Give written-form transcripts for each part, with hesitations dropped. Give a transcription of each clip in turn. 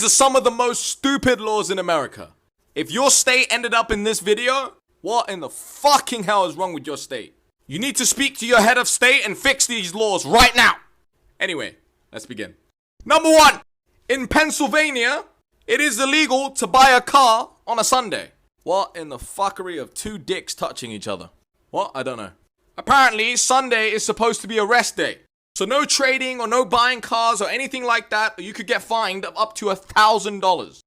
are some of the most stupid laws in America. If your state ended up in this video, what in the fucking hell is wrong with your state? You need to speak to your head of state and fix these laws right now. Anyway, let's begin. Number 1. In Pennsylvania, it is illegal to buy a car on a Sunday. What in the fuckery of two dicks touching each other? What? I don't know. Apparently, Sunday is supposed to be a rest day. So no trading or no buying cars or anything like that, or you could get fined up to $1,000.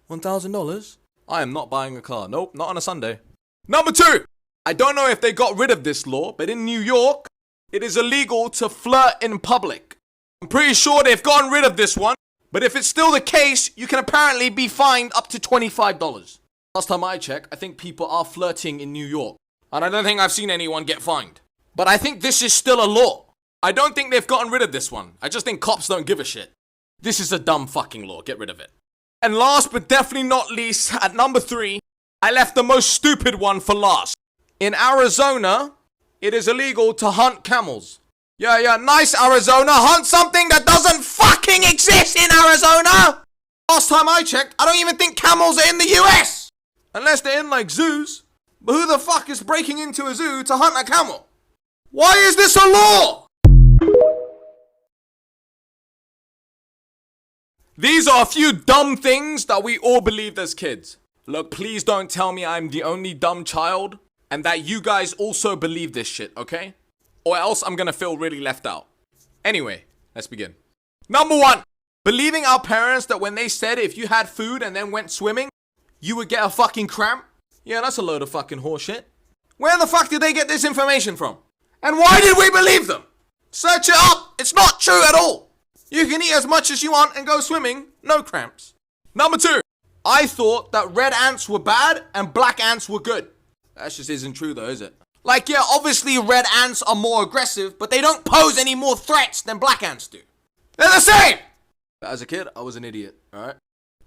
$1,000? I am not buying a car. Nope, not on a Sunday. Number 2. I don't know if they got rid of this law, but in New York, it is illegal to flirt in public. I'm pretty sure they've gotten rid of this one, but if it's still the case, you can apparently be fined up to $25. Last time I checked, I think people are flirting in New York, and I don't think I've seen anyone get fined. But I think this is still a law. I don't think they've gotten rid of this one. I just think cops don't give a shit. This is a dumb fucking law. Get rid of it. And last but definitely not least, at number 3, I left the most stupid one for last. In Arizona, it is illegal to hunt camels. Yeah, nice Arizona. Hunt something that doesn't fucking exist in Arizona. Last time I checked, I don't even think camels are in the US. Unless they're in like zoos. But who the fuck is breaking into a zoo to hunt a camel? Why is this a law? These are a few dumb things that we all believed as kids. Look, please don't tell me I'm the only dumb child and that you guys also believe this shit, okay? Or else I'm gonna feel really left out. Anyway, let's begin. Number 1, believing our parents that when they said if you had food and then went swimming, you would get a fucking cramp. Yeah, that's a load of fucking horseshit. Where the fuck did they get this information from? And why did we believe them? Search it up. It's not true at all. You can eat as much as you want and go swimming. No cramps. Number 2. I thought that red ants were bad and black ants were good. That just isn't true though, is it? Like, yeah, obviously red ants are more aggressive, but they don't pose any more threats than black ants do. They're the same! But as a kid, I was an idiot, alright?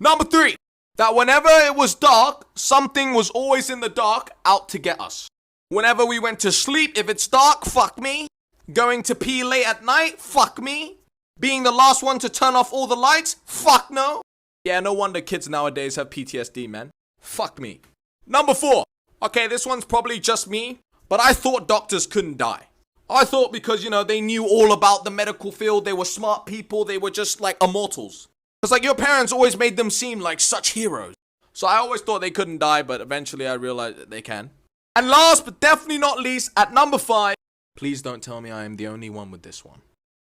Number 3. That whenever it was dark, something was always in the dark out to get us. Whenever we went to sleep, if it's dark, fuck me. Going to pee late at night, fuck me. Being the last one to turn off all the lights, fuck no. Yeah, no wonder kids nowadays have PTSD, man. Fuck me. Number 4. Okay, this one's probably just me, but I thought doctors couldn't die. I thought because, you know, they knew all about the medical field, they were smart people, they were just like immortals. Because like your parents always made them seem like such heroes. So I always thought they couldn't die, but eventually I realized that they can. And last but definitely not least, at number 5, please don't tell me I am the only one with this one.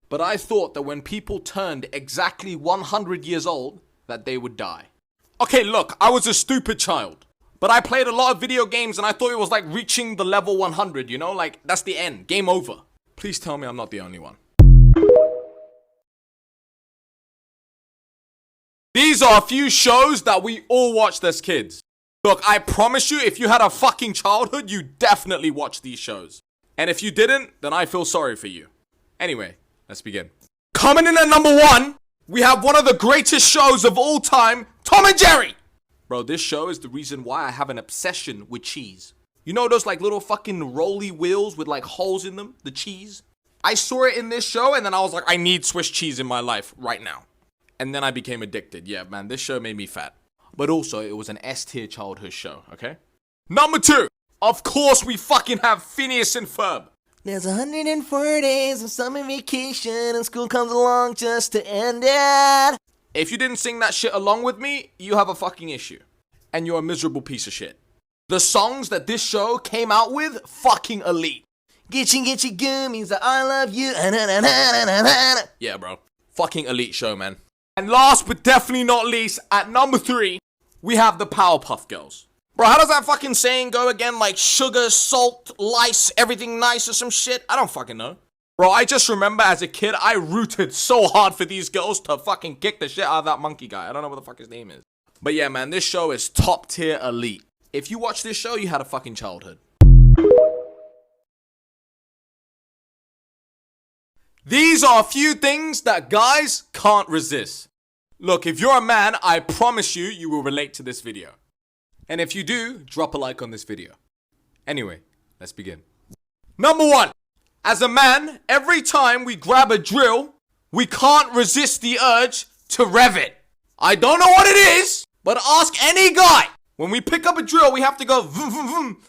But I thought that when people turned exactly 100 years old, that they would die. Okay, look, I was a stupid child. But I played a lot of video games and I thought it was like reaching the level 100, you know? Like, that's the end. Game over. Please tell me I'm not the only one. These are a few shows that we all watched as kids. Look, I promise you, if you had a fucking childhood, you definitely watched these shows. And if you didn't, then I feel sorry for you. Anyway, let's begin. Coming in at number 1, we have one of the greatest shows of all time, Tom and Jerry. Bro, this show is the reason why I have an obsession with cheese. You know those like little fucking rolly wheels with like holes in them? The cheese? I saw it in this show and then I was like, I need Swiss cheese in my life right now. And then I became addicted. Yeah, man, this show made me fat. But also, it was an S-tier childhood show, okay? Number 2, of course we fucking have Phineas and Ferb. There's 104 days of summer vacation and school comes along just to end it. If you didn't sing that shit along with me, you have a fucking issue. And you're a miserable piece of shit. The songs that this show came out with, fucking elite. Get you gummies, I love you. Yeah, bro. Fucking elite show, man. And last but definitely not least, at number 3, we have the Powerpuff Girls. Bro, how does that fucking saying go again? Like sugar, salt, lice, everything nice or some shit? I don't fucking know. Bro, I just remember as a kid, I rooted so hard for these girls to fucking kick the shit out of that monkey guy. I don't know what the fuck his name is. But yeah, man, this show is top tier elite. If you watch this show, you had a fucking childhood. These are a few things that guys can't resist. Look, if you're a man, I promise you, you will relate to this video. And if you do, drop a like on this video. Anyway, let's begin. Number 1. As a man, every time we grab a drill, we can't resist the urge to rev it. I don't know what it is, but ask any guy. When we pick up a drill, we have to go vroom, vroom, vroom,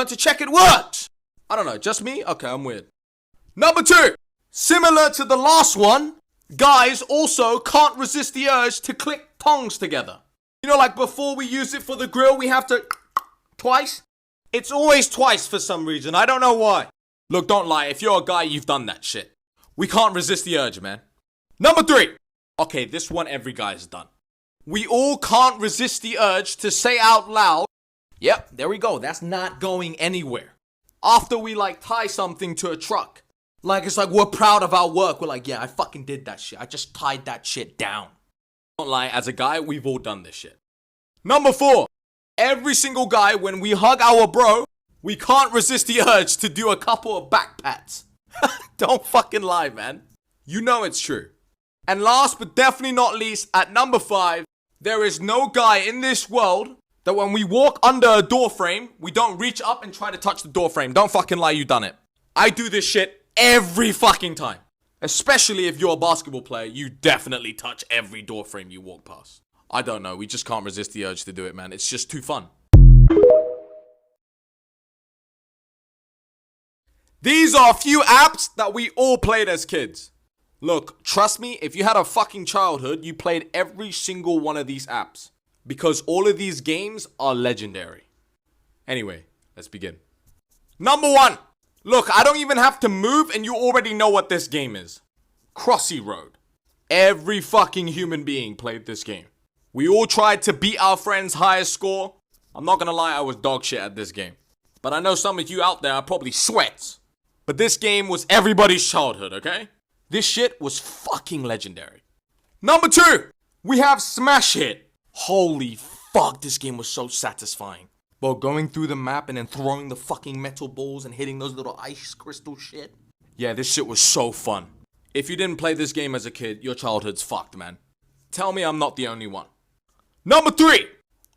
to check it works. I don't know, just me? Okay, I'm weird. Number 2, similar to the last one, guys also can't resist the urge to click tongs together. Like before we use it for the grill, we have to twice. It's always twice for some reason. I don't know why. Look, don't lie. If you're a guy, you've done that shit. We can't resist the urge, man. Number 3. Okay, this one every guy has done. We all can't resist the urge to say out loud, yep, there we go. That's not going anywhere. After we tie something to a truck. It's like we're proud of our work. We're like, yeah, I fucking did that shit. I just tied that shit down. Don't lie, as a guy, we've all done this shit. Number 4. Every single guy, when we hug our bro, we can't resist the urge to do a couple of back pats. Don't fucking lie, man. You know it's true. And last but definitely not least, at number 5, there is no guy in this world that when we walk under a door frame, we don't reach up and try to touch the door frame. Don't fucking lie, you done it. I do this shit every fucking time. Especially if you're a basketball player, you definitely touch every door frame you walk past. I don't know, we just can't resist the urge to do it, man. It's just too fun. These are a few apps that we all played as kids. Look, trust me, if you had a fucking childhood, you played every single one of these apps. Because all of these games are legendary. Anyway, let's begin. Number 1. Look, I don't even have to move and you already know what this game is. Crossy Road. Every fucking human being played this game. We all tried to beat our friend's highest score. I'm not gonna lie, I was dog shit at this game. But I know some of you out there are probably sweats. But this game was everybody's childhood, okay? This shit was fucking legendary. Number 2, we have Smash Hit. Holy fuck, this game was so satisfying. Bro, going through the map and then throwing the fucking metal balls and hitting those little ice crystal shit. Yeah, this shit was so fun. If you didn't play this game as a kid, your childhood's fucked, man. Tell me I'm not the only one. Number 3,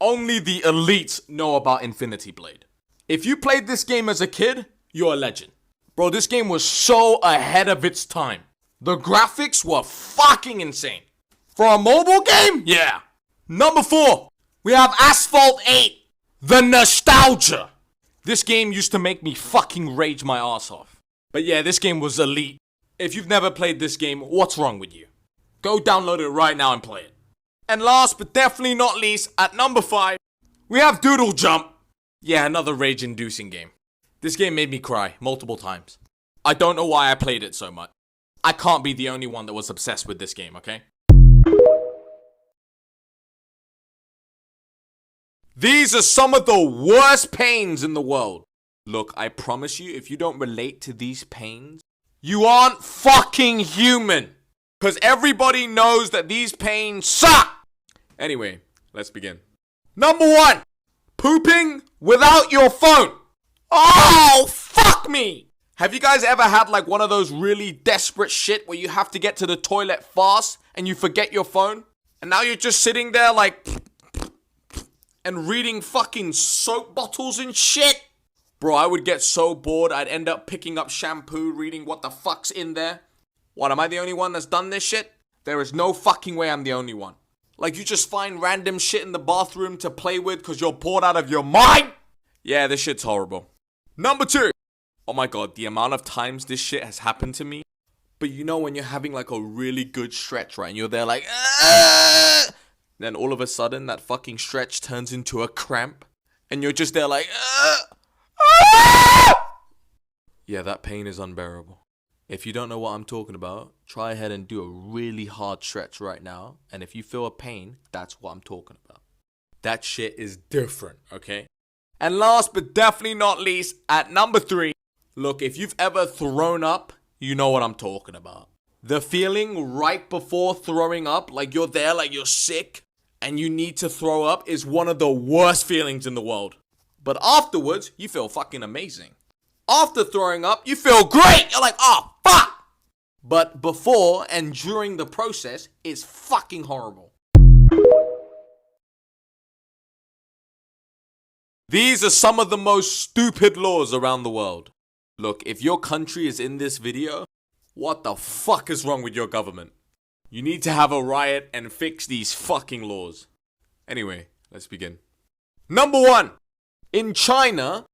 only the elites know about Infinity Blade. If you played this game as a kid, you're a legend. Bro, this game was so ahead of its time. The graphics were fucking insane. For a mobile game? Yeah. Number 4, we have Asphalt 8. The nostalgia. This game used to make me fucking rage my ass off. But yeah, this game was elite. If you've never played this game, what's wrong with you? Go download it right now and play it. And last but definitely not least, at number 5, we have Doodle Jump. Yeah, another rage-inducing game. This game made me cry multiple times. I don't know why I played it so much. I can't be the only one that was obsessed with this game, okay? These are some of the worst pains in the world. Look, I promise you, if you don't relate to these pains, you aren't fucking human. Because everybody knows that these pains suck. Anyway, let's begin. Number 1, pooping without your phone. Oh, fuck me. Have you guys ever had one of those really desperate shit where you have to get to the toilet fast and you forget your phone? And now you're just sitting there and reading fucking soap bottles and shit? Bro, I would get so bored I'd end up picking up shampoo, reading what the fuck's in there. What, am I the only one that's done this shit? There is no fucking way I'm the only one. You just find random shit in the bathroom to play with because you're bored out of your mind? Yeah, this shit's horrible. Number 2. Oh my god, the amount of times this shit has happened to me. But you know when you're having a really good stretch, right? And you're there Aah! Then all of a sudden that fucking stretch turns into a cramp. And you're just there Aah! Yeah, that pain is unbearable. If you don't know what I'm talking about, try ahead and do a really hard stretch right now. And if you feel a pain, that's what I'm talking about. That shit is different, okay? And last but definitely not least, at number 3, look, if you've ever thrown up, you know what I'm talking about. The feeling right before throwing up, you're there, you're sick, and you need to throw up is one of the worst feelings in the world. But afterwards, you feel fucking amazing. After throwing up, you feel great! You're like, oh, fuck! But before and during the process, it's fucking horrible. These are some of the most stupid laws around the world. Look, if your country is in this video, what the fuck is wrong with your government? You need to have a riot and fix these fucking laws. Anyway, let's begin. Number 1. In China,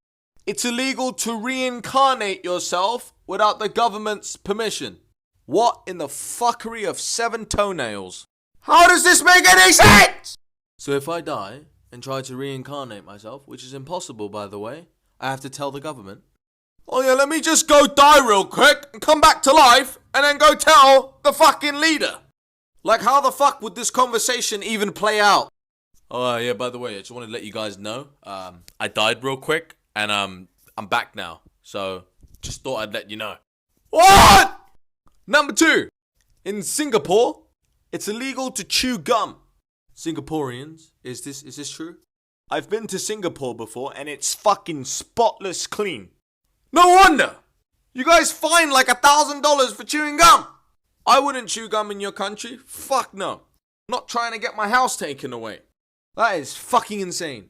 it's illegal to reincarnate yourself without the government's permission. What in the fuckery of 7 toenails? How does this make any sense? So if I die and try to reincarnate myself, which is impossible by the way, I have to tell the government. Oh yeah, let me just go die real quick and come back to life and then go tell the fucking leader. Like how the fuck would this conversation even play out? Oh yeah, by the way, I just wanted to let you guys know, I died real quick and I'm back now. So just thought I'd let you know. What? Number 2. In Singapore, it's illegal to chew gum. Singaporeans, is this true? I've been to Singapore before and it's fucking spotless clean. No wonder! You guys fine like $1,000 for chewing gum. I wouldn't chew gum in your country. Fuck no. I'm not trying to get my house taken away. That is fucking insane.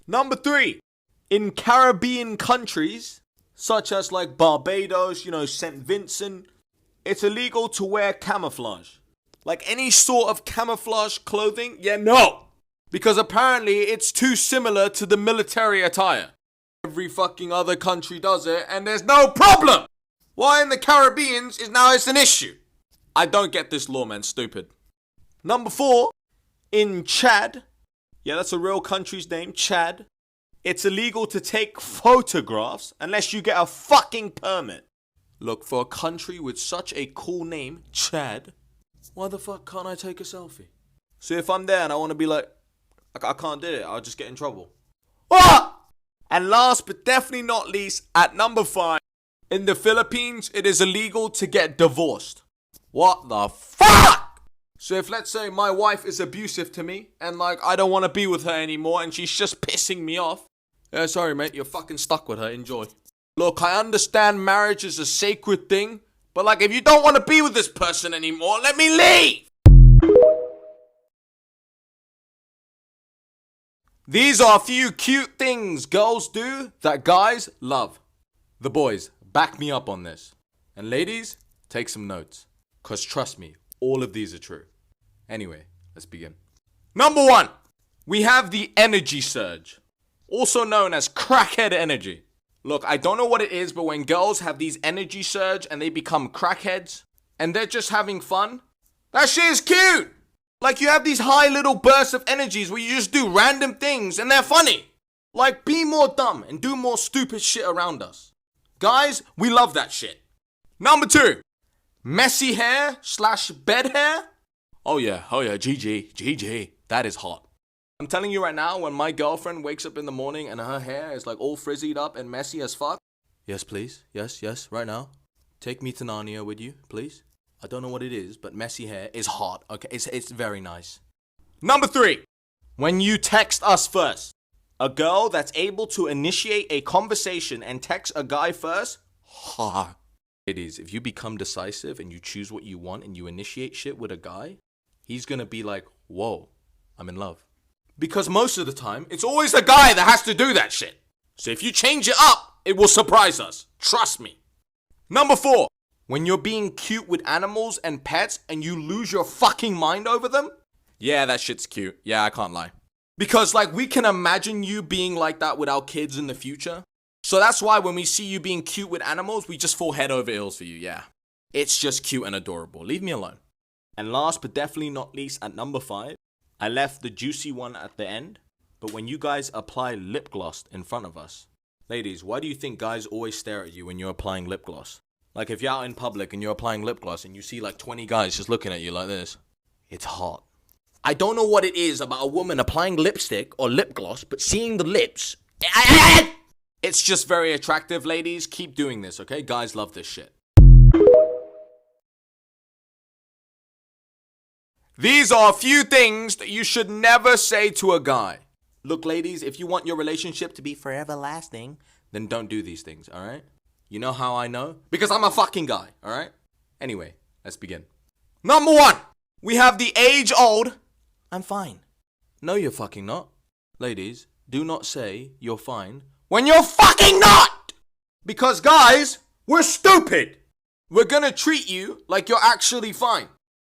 Number 3. In Caribbean countries, such as like Barbados, St. Vincent, it's illegal to wear camouflage. Like any sort of camouflage clothing? Yeah, no. Because apparently it's too similar to the military attire. Every fucking other country does it and there's no problem. Why in the Caribbeans is now it's an issue? I don't get this law, man. Stupid. Number 4. In Chad. Yeah, that's a real country's name. Chad. It's illegal to take photographs unless you get a fucking permit. Look, for a country with such a cool name, Chad, why the fuck can't I take a selfie? So if I'm there and I want to be like, I can't do it, I'll just get in trouble. What? And last but definitely not least, at number 5, in the Philippines, it is illegal to get divorced. What the fuck? So if let's say my wife is abusive to me and like I don't want to be with her anymore and she's just pissing me off. Yeah, sorry mate, you're fucking stuck with her, enjoy. Look, I understand marriage is a sacred thing, but like if you don't want to be with this person anymore, let me leave! These are a few cute things girls do that guys love. The boys, back me up on this. And ladies, take some notes. Cause trust me, all of these are true. Anyway, let's begin. Number 1, we have the energy surge. Also known as crackhead energy. Look, I don't know what it is, but when girls have these energy surge and they become crackheads and they're just having fun, that shit is cute. Like you have these high little bursts of energies where you just do random things and they're funny. Like be more dumb and do more stupid shit around us. Guys, we love that shit. Number 2, messy hair / bed hair. Oh yeah, GG, that is hot. I'm telling you right now, when my girlfriend wakes up in the morning and her hair is like all frizzied up and messy as fuck. Yes, please. Yes, right now. Take me to Narnia with you, please. I don't know what it is, but messy hair is hot, okay? It's very nice. Number 3, when you text us first. A girl that's able to initiate a conversation and text a guy first, ha. Ladies, if you become decisive and you choose what you want and you initiate shit with a guy, he's gonna be like, whoa, I'm in love. Because most of the time, it's always the guy that has to do that shit. So if you change it up, it will surprise us. Trust me. Number 4, when you're being cute with animals and pets and you lose your fucking mind over them. Yeah, that shit's cute. Yeah, I can't lie. Because like we can imagine you being like that with our kids in the future. So that's why when we see you being cute with animals, we just fall head over heels for you, yeah. It's just cute and adorable. Leave me alone. And last but definitely not least, at number 5, I left the juicy one at the end, but when you guys apply lip gloss in front of us. Ladies, why do you think guys always stare at you when you're applying lip gloss? Like if you're out in public and you're applying lip gloss and you see like 20 guys just looking at you like this. It's hot. I don't know what it is about a woman applying lipstick or lip gloss, but seeing the lips, it's just very attractive, ladies. Keep doing this, okay? Guys love this shit. These are a few things that you should never say to a guy. Look, ladies, if you want your relationship to be forever lasting, then don't do these things, alright? You know how I know? Because I'm a fucking guy, alright? Anyway, let's begin. Number 1, we have the age-old, I'm fine. No, you're fucking not. Ladies, do not say you're fine when you're fucking not! Because guys, we're stupid. We're gonna treat you like you're actually fine.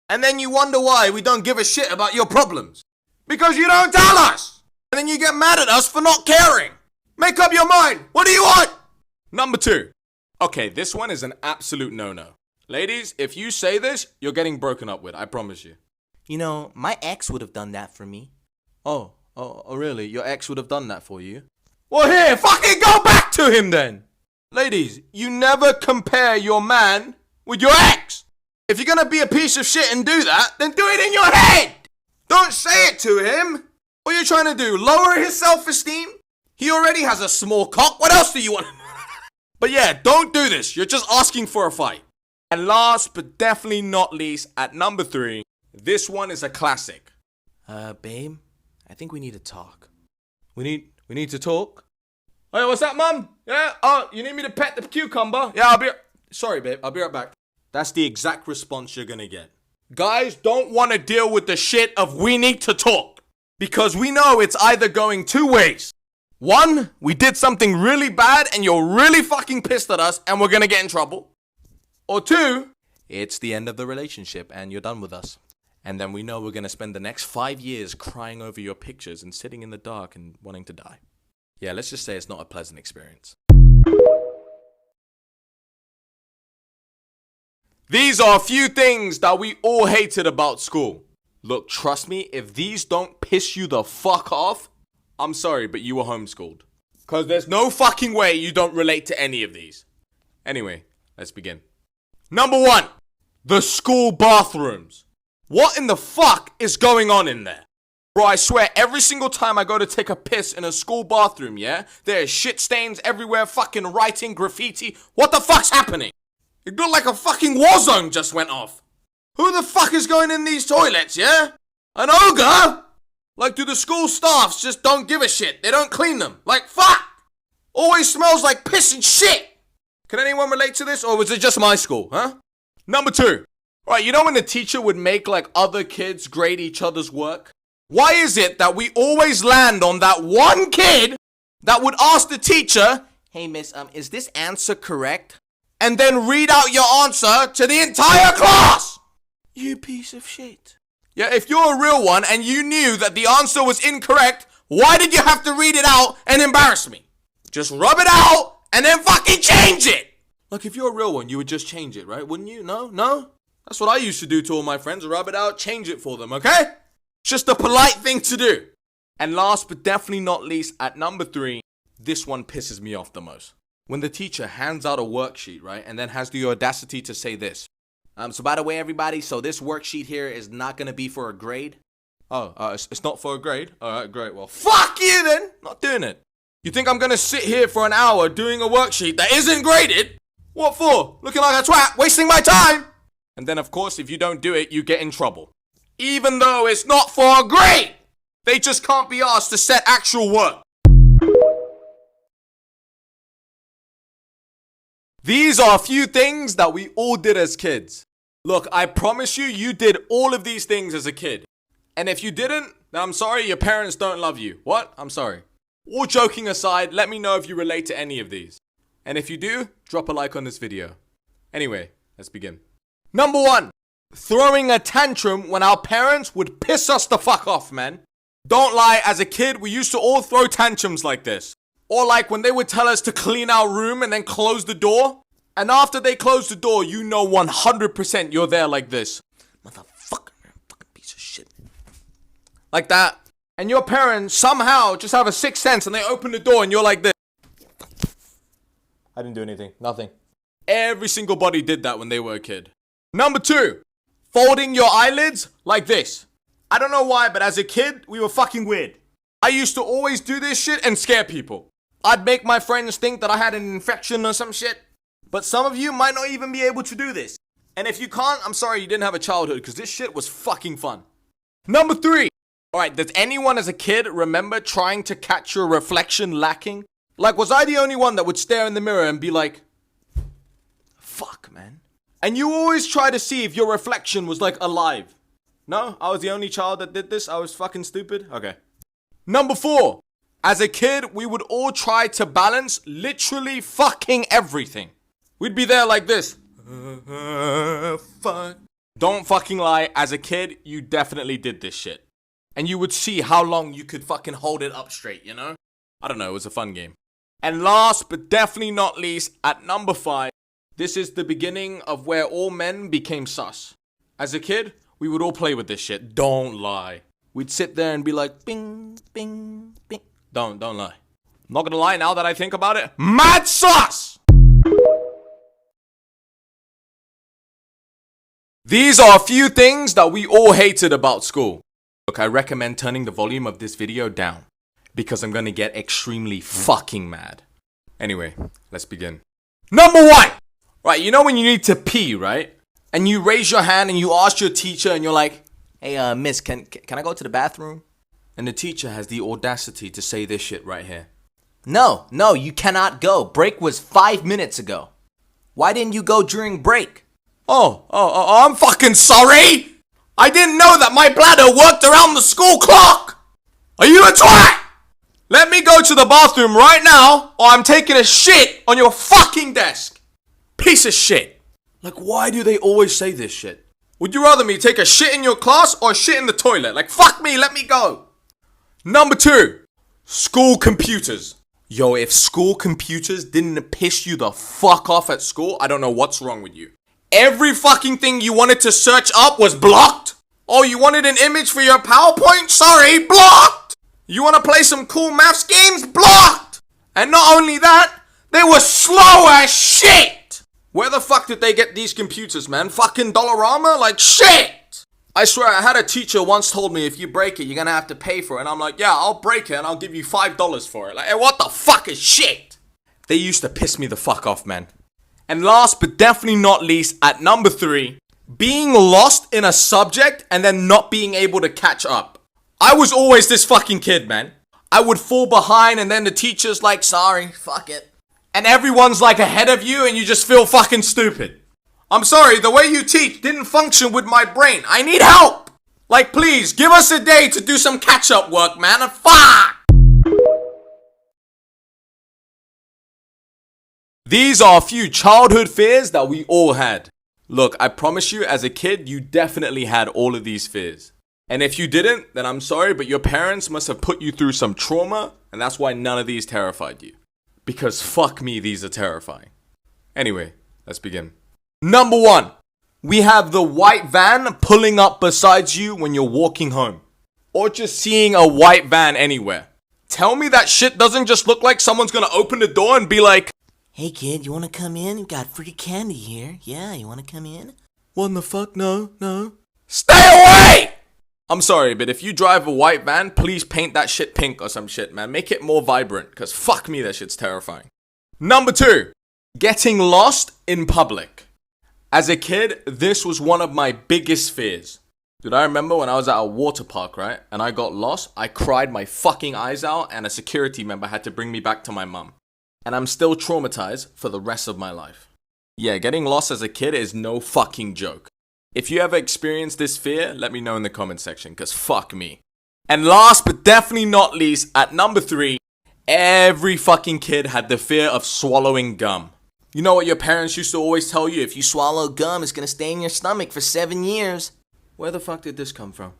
And then you wonder why we don't give a shit about your problems. Because you don't tell us. And then you get mad at us for not caring. Make up your mind. What do you want? Number 2. Okay, this one is an absolute no-no. Ladies, if you say this, you're getting broken up with, I promise you. You know, my ex would have done that for me. Oh, really? Your ex would have done that for you? Well, here, fucking go back to him then! Ladies, you never compare your man with your ex. If you're gonna be a piece of shit and do that, then do it in your head! Don't say it to him! What are you trying to do? Lower his self-esteem? He already has a small cock, what else do you want? But yeah, don't do this, you're just asking for a fight. And last but definitely not least, at number 3, this one is a classic. Babe, I think we need to talk. We need to talk? Hey, what's that, mum? Yeah? Oh, you need me to pet the cucumber? Yeah, sorry, babe, I'll be right back. That's the exact response you're gonna get. Guys don't want to deal with the shit of we need to talk. Because we know it's either going 2 ways. 1, we did something really bad and you're really fucking pissed at us and we're gonna get in trouble. Or 2, it's the end of the relationship and you're done with us. And then we know we're gonna spend the next 5 years crying over your pictures and sitting in the dark and wanting to die. Yeah, let's just say it's not a pleasant experience. These are a few things that we all hated about school. Look, trust me, if these don't piss you the fuck off, I'm sorry, but you were homeschooled. Cause there's no fucking way you don't relate to any of these. Anyway, let's begin. Number 1, the school bathrooms. What in the fuck is going on in there? Bro, I swear every single time I go to take a piss in a school bathroom, yeah? There's shit stains everywhere, fucking writing, graffiti. What the fuck's happening? It looked like a fucking war zone just went off. Who the fuck is going in these toilets, yeah? An ogre? Like, do the school staffs just don't give a shit? They don't clean them. Like, fuck! Always smells like piss and shit. Can anyone relate to this, or was it just my school, huh? Number 2. Right, you know when the teacher would make, like, other kids grade each other's work? Why is it that we always land on that one kid that would ask the teacher, Hey, miss, is this answer correct? and then read out your answer to the entire class? You piece of shit. Yeah, if you're a real one and you knew that the answer was incorrect, why did you have to read it out and embarrass me? Just rub it out and then fucking change it. Like, if you're a real one, you would just change it, right? Wouldn't you? No? That's what I used to do to all my friends. Rub it out, change it for them, okay? Just a polite thing to do. And last but definitely not least, at number 3, this one pisses me off the most. When the teacher hands out a worksheet, right? And then has the audacity to say this. So by the way, everybody, so this worksheet here is not going to be for a grade. It's not for a grade? Alright, great. Well, fuck you then. Not doing it. You think I'm going to sit here for an hour doing a worksheet that isn't graded? What for? Looking like a twat, wasting my time. And then, of course, if you don't do it, you get in trouble. Even though it's not for a grade. They just can't be asked to set actual work. These are a few things that we all did as kids. Look, I promise you, you did all of these things as a kid. And if you didn't, then I'm sorry, your parents don't love you. What? I'm sorry. All joking aside, let me know if you relate to any of these. And if you do, drop a like on this video. Anyway, let's begin. Number 1, throwing a tantrum when our parents would piss us the fuck off, man. Don't lie, as a kid, we used to all throw tantrums like this. Or like when they would tell us to clean our room and then close the door. And after they close the door, you know 100% you're there like this. Motherfucker, fucking piece of shit. Like that. And your parents somehow just have a sixth sense and they open the door and you're like this. I didn't do anything. Nothing. Every single body did that when they were a kid. Number 2, folding your eyelids like this. I don't know why, but as a kid, we were fucking weird. I used to always do this shit and scare people. I'd make my friends think that I had an infection or some shit. But some of you might not even be able to do this. And if you can't, I'm sorry you didn't have a childhood, because this shit was fucking fun. Number 3. Alright, does anyone as a kid remember trying to catch your reflection lacking? Like, was I the only one that would stare in the mirror and be like, fuck, man? And you always try to see if your reflection was, like, alive. No? I was the only child that did this? I was fucking stupid? Okay. Number 4. As a kid, we would all try to balance literally fucking everything. We'd be there like this. Fuck. Don't fucking lie, as a kid, you definitely did this shit. And you would see how long you could fucking hold it up straight, you know? I don't know, it was a fun game. And last but definitely not least, at number 5, this is the beginning of where all men became sus. As a kid, we would all play with this shit. Don't lie. We'd sit there and be like, bing, bing, bing. Don't lie. I'm not gonna lie, now that I think about it, mad sus! These are a few things that we all hated about school. Look, I recommend turning the volume of this video down, because I'm gonna get extremely fucking mad. Anyway, let's begin. Number 1! Right, you know when you need to pee, right? And you raise your hand and you ask your teacher and you're like, hey, miss, can I go to the bathroom? And the teacher has the audacity to say this shit right here. No, you cannot go. Break was 5 minutes ago. Why didn't you go during break? Oh, I'm fucking sorry! I didn't know that my bladder worked around the school clock! Are you a twat? Let me go to the bathroom right now, or I'm taking a shit on your fucking desk! Piece of shit! Like, why do they always say this shit? Would you rather me take a shit in your class or a shit in the toilet? Like, fuck me, let me go! Number 2, school computers. Yo, if school computers didn't piss you the fuck off at school, I don't know what's wrong with you. Every fucking thing you wanted to search up was blocked? Oh, you wanted an image for your PowerPoint? Sorry, blocked! You want to play some cool maths games? Blocked! And not only that, they were slow as shit! Where the fuck did they get these computers, man? Fucking Dollarama? Like, shit! I swear, I had a teacher once told me if you break it, you're gonna have to pay for it. And I'm like, yeah, I'll break it and I'll give you $5 for it. Like, hey, what the fuck is shit? They used to piss me the fuck off, man. And last but definitely not least, at number 3, being lost in a subject and then not being able to catch up. I was always this fucking kid, man. I would fall behind and then the teacher's like, sorry, fuck it. And everyone's like ahead of you and you just feel fucking stupid. I'm sorry, the way you teach didn't function with my brain. I need help. Like, please, give us a day to do some catch-up work, man. And fuck! These are a few childhood fears that we all had. Look, I promise you, as a kid, you definitely had all of these fears. And if you didn't, then I'm sorry, but your parents must have put you through some trauma, and that's why none of these terrified you. Because fuck me, these are terrifying. Anyway, let's begin. Number 1, we have the white van pulling up beside you when you're walking home. Or just seeing a white van anywhere. Tell me that shit doesn't just look like someone's gonna open the door and be like, Hey kid, you wanna come in? We've got free candy here. Yeah, you wanna come in? what in the fuck? No. Stay away! I'm sorry, but if you drive a white van, please paint that shit pink or some shit, man. Make it more vibrant, cause fuck me, that shit's terrifying. Number 2, getting lost in public. As a kid, this was one of my biggest fears. Dude, I remember when I was at a water park, right? And I got lost, I cried my fucking eyes out and a security member had to bring me back to my mum. And I'm still traumatized for the rest of my life. Yeah, getting lost as a kid is no fucking joke. If you ever experienced this fear, let me know in the comment section, cause fuck me. And last but definitely not least, at number 3, every fucking kid had the fear of swallowing gum. You know what your parents used to always tell you? If you swallow gum, it's gonna stay in your stomach for 7 years. Where the fuck did this come from?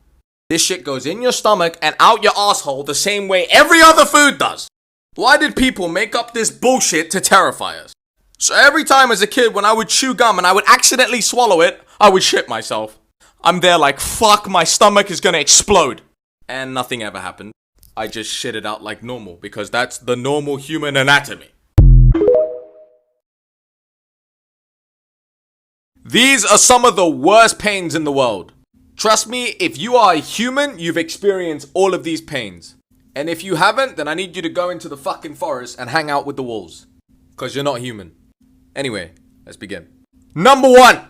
This shit goes in your stomach and out your asshole the same way every other food does. Why did people make up this bullshit to terrify us? So every time as a kid when I would chew gum and I would accidentally swallow it, I would shit myself. I'm there like, fuck, my stomach is gonna explode. And nothing ever happened. I just shit it out like normal because that's the normal human anatomy. These are some of the worst pains in the world. Trust me, if you are a human, you've experienced all of these pains. And if you haven't, then I need you to go into the fucking forest and hang out with the wolves. Because you're not human. Anyway, let's begin. Number 1.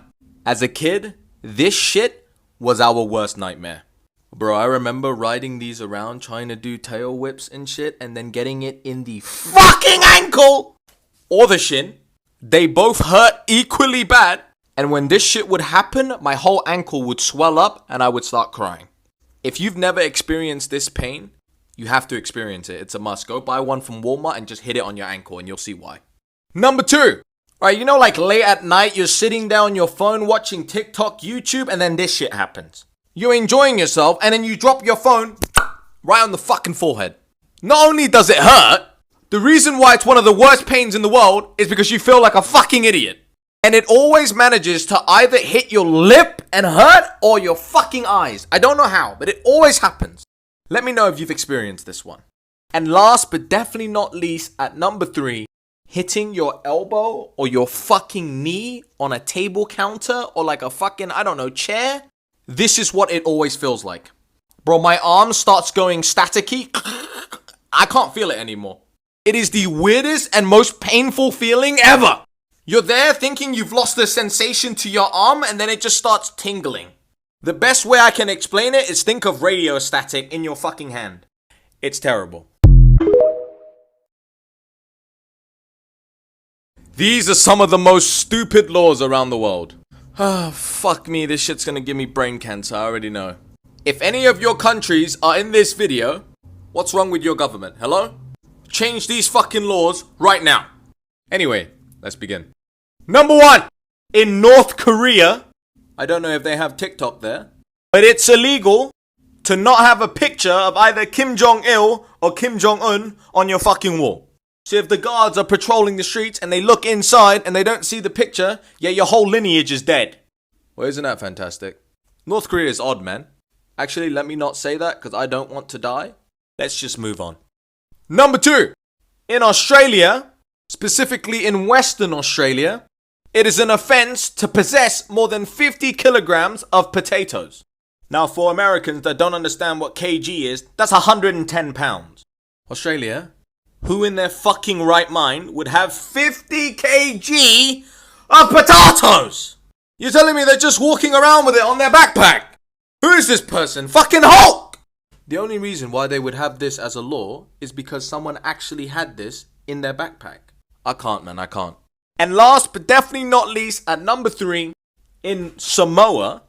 As a kid, this shit was our worst nightmare. Bro, I remember riding these around trying to do tail whips and shit and then getting it in the fucking ankle or the shin. They both hurt equally bad. And when this shit would happen, my whole ankle would swell up and I would start crying. If you've never experienced this pain, you have to experience it. It's a must. Go buy one from Walmart and just hit it on your ankle and you'll see why. Number 2. Right, you know, like late at night, you're sitting down on your phone watching TikTok, YouTube, and then this shit happens. You're enjoying yourself, and then you drop your phone right on the fucking forehead. Not only does it hurt, the reason why it's one of the worst pains in the world is because you feel like a fucking idiot. And it always manages to either hit your lip and hurt or your fucking eyes. I don't know how, but it always happens. Let me know if you've experienced this one. And last but definitely not least, at number 3, hitting your elbow or your fucking knee on a table counter or like a fucking, I don't know, chair. This is what it always feels like. Bro, my arm starts going staticky. I can't feel it anymore. It is the weirdest and most painful feeling ever. You're there thinking you've lost the sensation to your arm and then it just starts tingling. The best way I can explain it is think of radio static in your fucking hand. It's terrible. These are some of the most stupid laws around the world. Ah, fuck me, this shit's gonna give me brain cancer, I already know. If any of your countries are in this video, what's wrong with your government? Hello? Change these fucking laws right now. Anyway, let's begin. Number 1, in North Korea, I don't know if they have TikTok there, but it's illegal to not have a picture of either Kim Jong-il or Kim Jong-un on your fucking wall. So if the guards are patrolling the streets and they look inside and they don't see the picture, yeah, your whole lineage is dead. Well, isn't that fantastic? North Korea is odd, man. Actually, let me not say that because I don't want to die. Let's just move on. Number 2, in Australia, specifically in Western Australia, it is an offense to possess more than 50 kilograms of potatoes. Now, for Americans that don't understand what kg is, that's 110 pounds. Australia, who in their fucking right mind would have 50 kg of potatoes? You're telling me they're just walking around with it on their backpack? Who is this person? Fucking Hulk! The only reason why they would have this as a law is because someone actually had this in their backpack. I can't, man, I can't. And last but definitely not least, at number 3, in Samoa,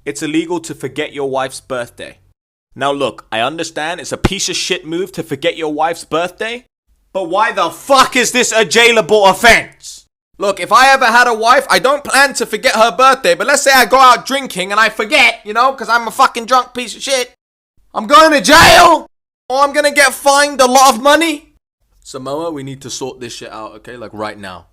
it's illegal to forget your wife's birthday. Now look, I understand it's a piece of shit move to forget your wife's birthday, but why the fuck is this a jailable offense? Look, if I ever had a wife, I don't plan to forget her birthday, but let's say I go out drinking and I forget, you know, because I'm a fucking drunk piece of shit. I'm going to jail, or I'm going to get fined a lot of money. Samoa, we need to sort this shit out, okay, like right now.